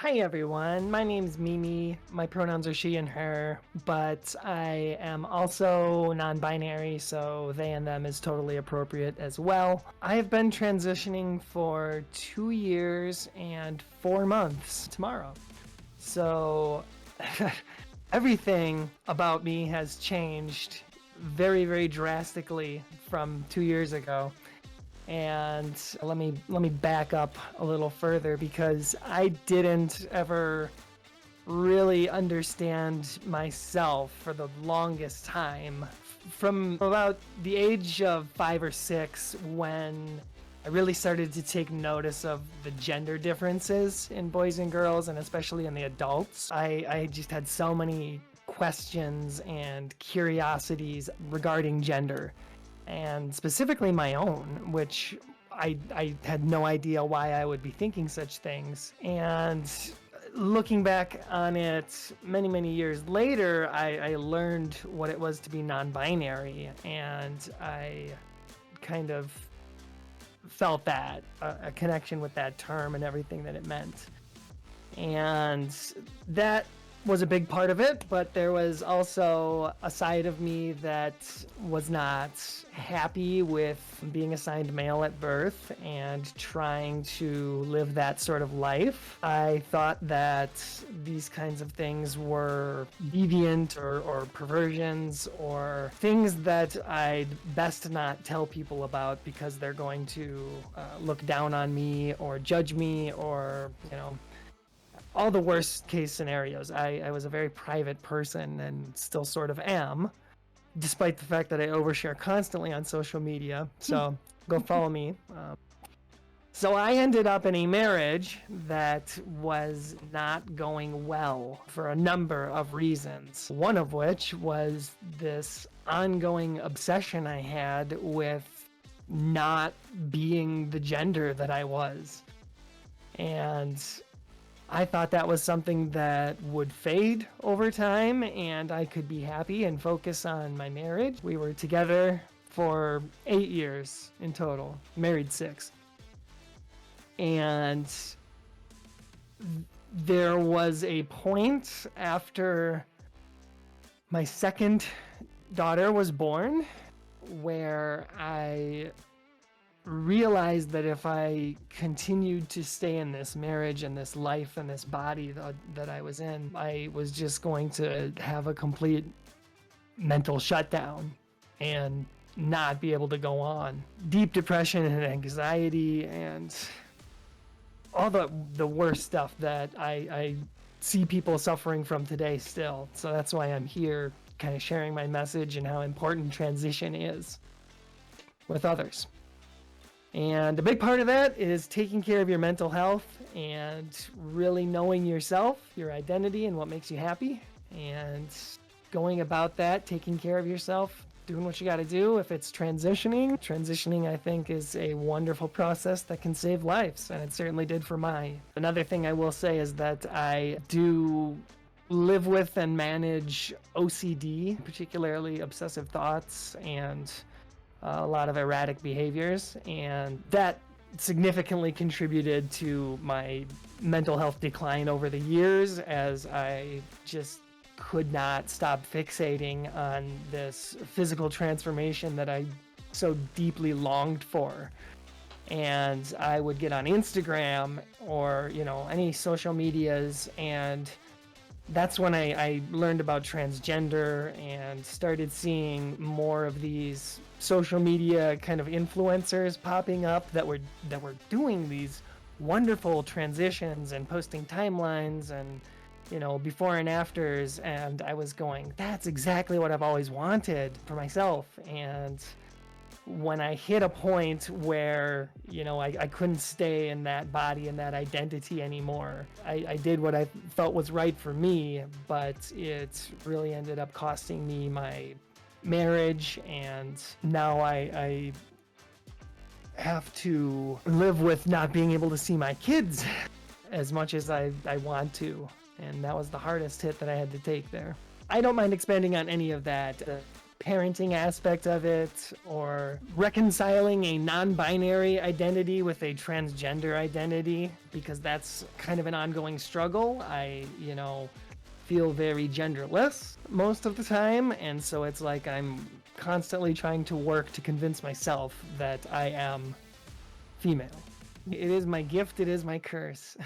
Hi everyone, my name's Mimi. My pronouns are she and her, but I am also non-binary, so they and them is totally appropriate as well. I have been transitioning for 2 years and 4 months tomorrow. So everything about me has changed very, very drastically from 2 years ago. And let me back up a little further because I didn't ever really understand myself for the longest time. From about the age of 5 or 6, when I really started to take notice of the gender differences in boys and girls, and especially in the adults, I just had so many questions and curiosities regarding gender, and specifically my own, which I had no idea why I would be thinking such things. And looking back on it many, many years later, I learned what it was to be non-binary, and I kind of felt that a connection with that term and everything that it meant. And that was a big part of it, but there was also a side of me that was not happy with being assigned male at birth and trying to live that sort of life. I thought that these kinds of things were deviant or perversions or things that I'd best not tell people about because they're going to look down on me or judge me, or all the worst case scenarios. I was a very private person and still sort of am, despite the fact that I overshare constantly on social media. So go follow me. So I ended up in a marriage that was not going well for a number of reasons. One of which was this ongoing obsession I had with not being the gender that I was. And I thought that was something that would fade over time and I could be happy and focus on my marriage. We were together for 8 years in total, married 6. And there was a point after my second daughter was born where I realized that if I continued to stay in this marriage and this life and this body that I was in, I was just going to have a complete mental shutdown and not be able to go on. Deep depression and anxiety and all the worst stuff that I see people suffering from today still. So that's why I'm here kind of sharing my message and how important transition is with others. And a big part of that is taking care of your mental health and really knowing yourself, your identity, and what makes you happy. And going about that, taking care of yourself, doing what you got to do. If it's transitioning I think is a wonderful process that can save lives, and it certainly did for mine. Another thing I will say is that I do live with and manage OCD, particularly obsessive thoughts and a lot of erratic behaviors, and that significantly contributed to my mental health decline over the years, as I just could not stop fixating on this physical transformation that I so deeply longed for. And I would get on Instagram or any social medias, and that's when I learned about transgender and started seeing more of these social media kind of influencers popping up that were doing these wonderful transitions and posting timelines and before and afters, and I was going, that's exactly what I've always wanted for myself. And when I hit a point where I couldn't stay in that body and that identity anymore, I did what I felt was right for me, but it really ended up costing me my marriage, and now I have to live with not being able to see my kids as much as I want to, and that was the hardest hit that I had to take there. I don't mind expanding on any of that. The parenting aspect of it, or reconciling a non-binary identity with a transgender identity, because that's kind of an ongoing struggle. I, feel very genderless most of the time, and so it's like I'm constantly trying to work to convince myself that I am female. It is my gift, it is my curse.